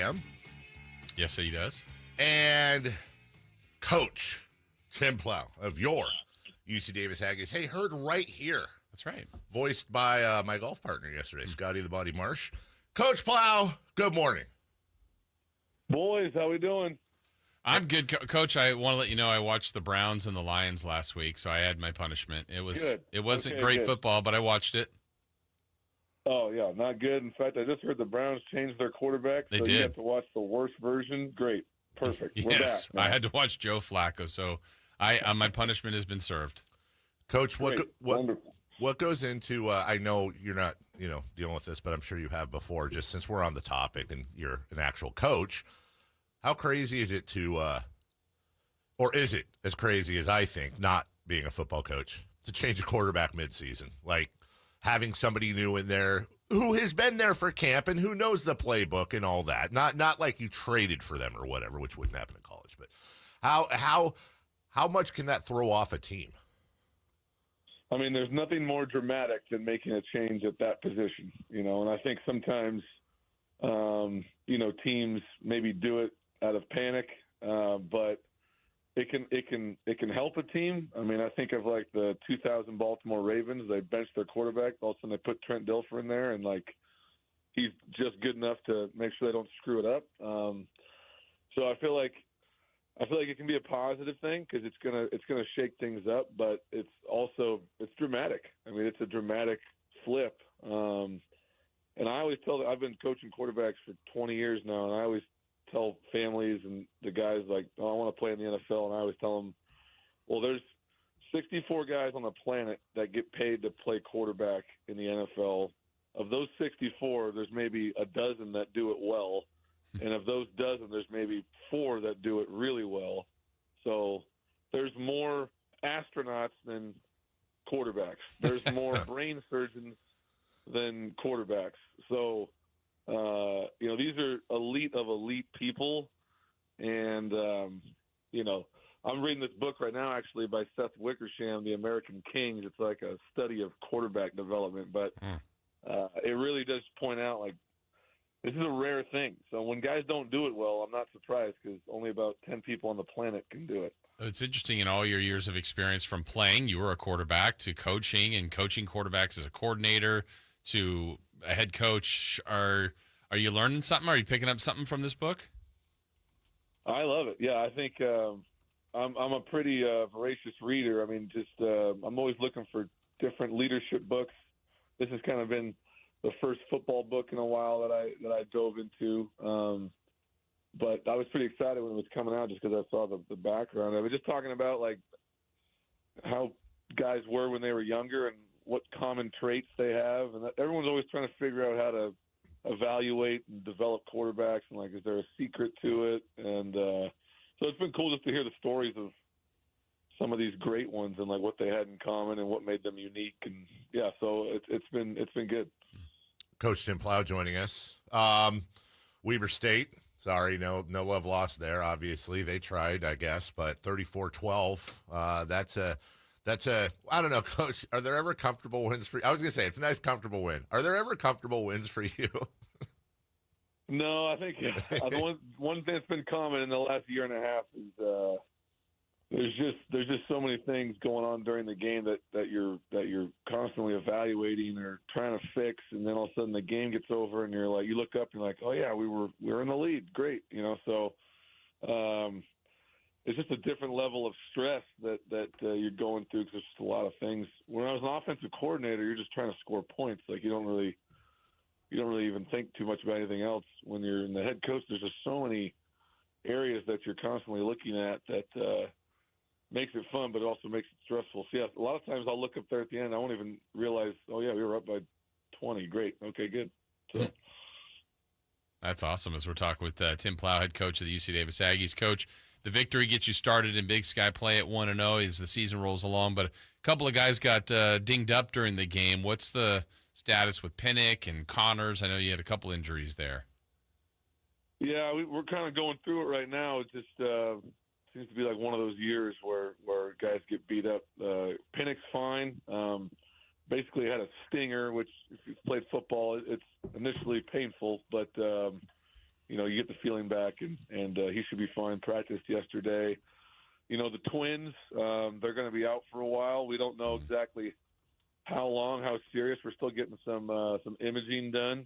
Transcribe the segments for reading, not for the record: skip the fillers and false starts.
am. Yes, he does. And Coach Tim Plough of your UC Davis Aggies. Hey, heard right here. That's right. Voiced by my golf partner yesterday, Scotty the Body Marsh. Coach Plough, good morning. Boys, how we doing? I'm good, Coach. I want to let you know I watched the Browns and the Lions last week, so I had my punishment. It wasn't great football, but I watched it. Oh, yeah, not good. In fact, I just heard the Browns changed their quarterback, so you have to watch the worst version. Great. Perfect. Yes, we're back, I had to watch Joe Flacco, so my punishment has been served. Coach, what goes into I know you're not, dealing with this, but I'm sure you have before, just since we're on the topic and you're an actual coach. How crazy is it or is it as crazy as I think, not being a football coach, to change a quarterback midseason? Like having somebody new in there who has been there for camp and who knows the playbook and all that. Not like you traded for them or whatever, which wouldn't happen in college. But how much can that throw off a team? I mean, there's nothing more dramatic than making a change at that position, and I think sometimes, teams maybe do it out of panic, but it can help a team. I mean, I think of like the 2000 Baltimore Ravens. They benched their quarterback. All of a sudden, they put Trent Dilfer in there, and he's just good enough to make sure they don't screw it up. So I feel like it can be a positive thing because it's gonna shake things up, but it's dramatic. I mean, it's a dramatic flip. And I always I've been coaching quarterbacks for 20 years now, and I always tell families and the guys I want to play in the NFL, and I always tell them, well, there's 64 guys on the planet that get paid to play quarterback in the NFL. Of those 64, there's maybe a dozen that do it well. And of those dozen, there's maybe 4 that do it really well. So there's more astronauts than quarterbacks. There's more brain surgeons than quarterbacks. So, these are elite of elite people. And, I'm reading this book right now, actually, by Seth Wickersham, The American Kings. It's like a study of quarterback development. But it really does point out, this is a rare thing. So when guys don't do it well, I'm not surprised because only about 10 people on the planet can do it. It's interesting in all your years of experience from playing, you were a quarterback, to coaching and coaching quarterbacks as a coordinator to a head coach. Are you learning something? Are you picking up something from this book? I love it. Yeah, I think I'm a pretty voracious reader. I mean, I'm always looking for different leadership books. This has kind of been the first football book in a while that I dove into. But I was pretty excited when it was coming out just because I saw the background. I was just talking about how guys were when they were younger and what common traits they have. And everyone's always trying to figure out how to evaluate and develop quarterbacks and is there a secret to it? And so it's been cool just to hear the stories of some of these great ones and what they had in common and what made them unique. And yeah, so it's been good. Coach Tim Plough joining us. Weber State, sorry, no love lost there, obviously. They tried, I guess, but 34-12, that's a I don't know, Coach, are there ever comfortable wins for you? I was going to say, it's a nice, comfortable win. Are there ever comfortable wins for you? No, I think the one thing that's been common in the last year and a half is there's just so many things going on during the game that you're constantly evaluating or trying to fix, and then all of a sudden the game gets over and you look up and you're like, oh yeah, we were in the lead, great, so it's just a different level of stress that you're going through because there's just a lot of things. When I was an offensive coordinator, you're just trying to score points. You don't really even think too much about anything else. When you're in the head coach, there's just so many areas that you're constantly looking at that makes it fun, but it also makes it stressful. So, yeah, a lot of times I'll look up there at the end. I won't even realize, oh, yeah, we were up by 20. Great. Okay, good. So. That's awesome. As we're talking with Tim Plough, head coach of the UC Davis Aggies. Coach, the victory gets you started in Big Sky play at 1-0 as the season rolls along, but a couple of guys got dinged up during the game. What's the status with Pinnock and Connors? I know you had a couple injuries there. Yeah, we're kind of going through it right now. It just seems to be one of those years where guys get beat up. Pinnock's fine. Basically had a stinger, which if you've played football, it's initially painful, but you get the feeling back, and he should be fine. Practiced yesterday. The twins, they're going to be out for a while. We don't know exactly how long, how serious. We're still getting some imaging done,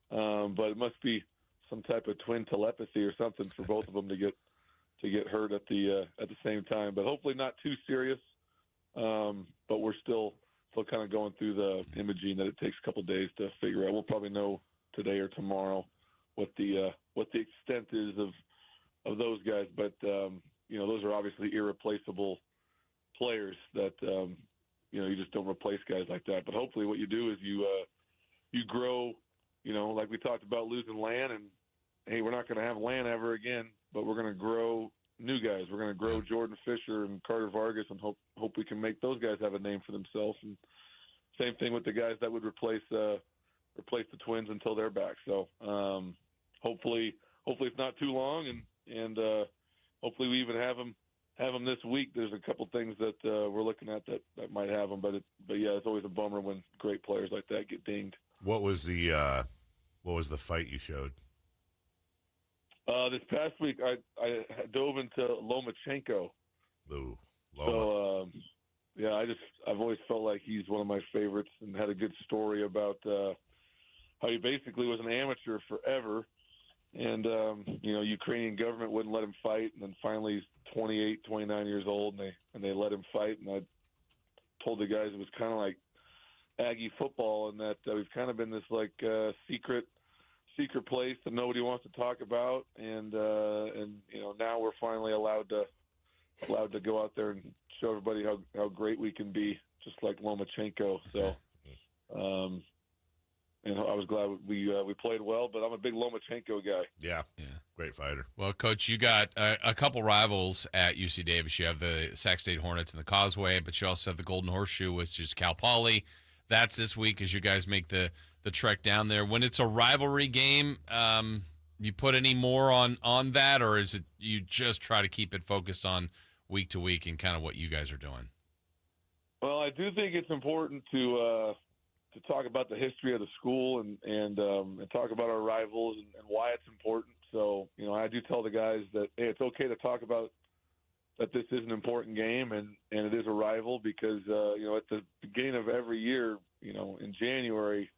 but it must be some type of twin telepathy or something for both of them to get hurt at the same time. But hopefully not too serious. But we're still kind of going through the imaging that it takes a couple of days to figure out. We'll probably know today or tomorrow what the extent is of those guys. But those are obviously irreplaceable players that you just don't replace guys like that. But hopefully, what you do is you grow. Like we talked about losing Lan, and hey, we're not going to have Lan ever again, but we're going to grow new guys. We're going to grow Jordan Fisher and Carter Vargas, and hope we can make those guys have a name for themselves. And same thing with the guys that would replace the Twins until they're back. So hopefully it's not too long, and hopefully we even have them this week. There's a couple things that we're looking at that might have them, but yeah, it's always a bummer when great players like that get dinged. What was the fight you showed? This past week, I dove into Lomachenko. Ooh, So, Loma. I've always felt like he's one of my favorites, and had a good story about how he basically was an amateur forever, and Ukrainian government wouldn't let him fight, and then finally he's 28, 29 years old, and they let him fight. And I told the guys it was kind of like Aggie football, and that we've kind of been this like secret place that nobody wants to talk about, and now we're finally allowed to go out there and show everybody how great we can be, just like Lomachenko. So, and I was glad we played well, but I'm a big Lomachenko guy. Yeah, great fighter. Well, Coach, you got a couple rivals at UC Davis. You have the Sac State Hornets and the Causeway, but you also have the Golden Horseshoe, which is Cal Poly. That's this week as you guys make the trek down there. When it's a rivalry game, you put any more on that, or is it you just try to keep it focused on week to week and kind of what you guys are doing? Well, I do think it's important to talk about the history of the school and talk about our rivals and why it's important. So, I do tell the guys that, hey, it's okay to talk about that this is an important game and it is a rival because, at the beginning of every year, in January,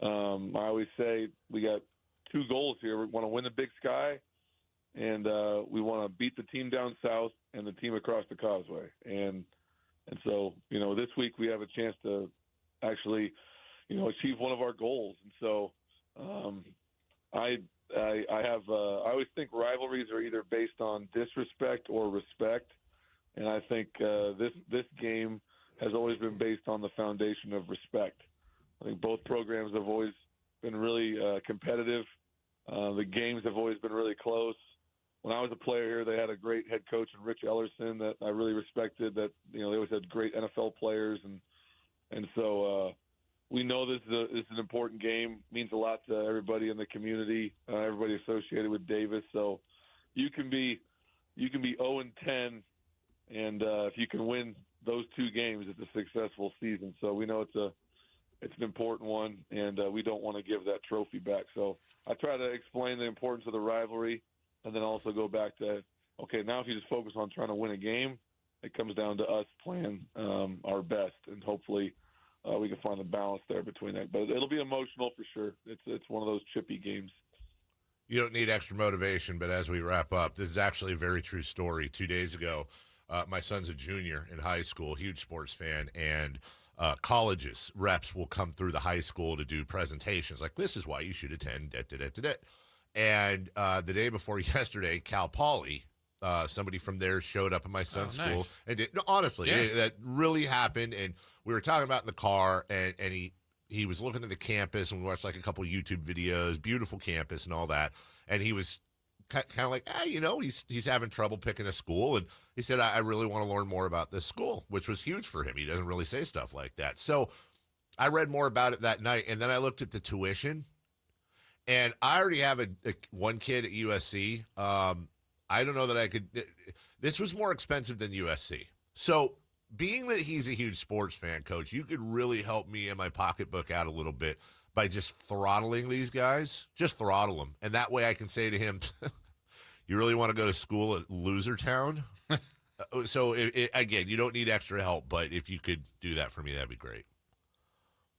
I always say we got two goals here. We want to win the Big Sky, and we want to beat the team down south and the team across the Causeway. And so, this week we have a chance to actually, achieve one of our goals. And so I always think rivalries are either based on disrespect or respect. And I think this game has always been based on the foundation of respect. I think both programs have always been really competitive. The games have always been really close. When I was a player here, they had a great head coach in Rich Ellerson that I really respected. That they always had great NFL players, and so we know this is an important game. It means a lot to everybody in the community, everybody associated with Davis. So you can be 0-10, and if you can win those two games, it's a successful season. So we know it's an important one, and we don't want to give that trophy back. So I try to explain the importance of the rivalry, and then also go back to, okay, now if you just focus on trying to win a game, it comes down to us playing our best, and hopefully we can find the balance there between that. But it'll be emotional for sure. It's one of those chippy games. You don't need extra motivation, but as we wrap up, this is actually a very true story. 2 days ago, my son's a junior in high school, huge sports fan, and colleges reps will come through the high school to do presentations like, this is why you should attend. And the day before yesterday, Cal Poly, somebody from there showed up at my son's school. And honestly, that really happened. And we were talking about in the car, and he was looking at the campus, and we watched like a couple YouTube videos, beautiful campus and all that. And he was kind of like, he's having trouble picking a school. And he said, I really want to learn more about this school, which was huge for him. He doesn't really say stuff like that. So I read more about it that night, and then I looked at the tuition. And I already have one kid at USC. I don't know that I could. This was more expensive than USC. So being that he's a huge sports fan, Coach, you could really help me in my pocketbook out a little bit by just throttling these guys. Just throttle them. And that way I can say to him, you really want to go to school at Loser Town? So, again, you don't need extra help, but if you could do that for me, that'd be great.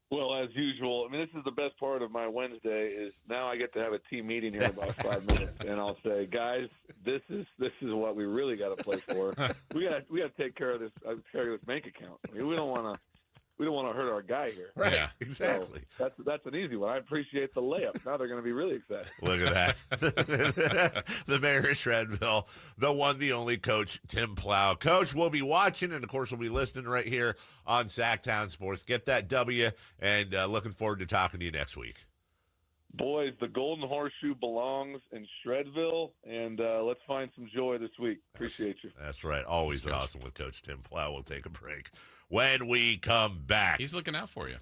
Well, as usual, I mean, this is the best part of my Wednesday is now I get to have a team meeting here in about 5 minutes, and I'll say, guys, this is what we really got to play for. We got to take care of this bank account. I mean, we don't want to hurt our guy here. Right, yeah. Exactly. So that's an easy one. I appreciate the layup. Now they're going to be really excited. Look at that. The mayor of Shredville, the one, the only coach, Tim Plough. Coach, we'll be watching, and, of course, we'll be listening right here on Sactown Sports. Get that W, and looking forward to talking to you next week. Boys, the Golden Horseshoe belongs in Shredville, and let's find some joy this week. Appreciate you. That's right. Always awesome with Coach Tim Plough. We'll take a break when we come back. He's looking out for you.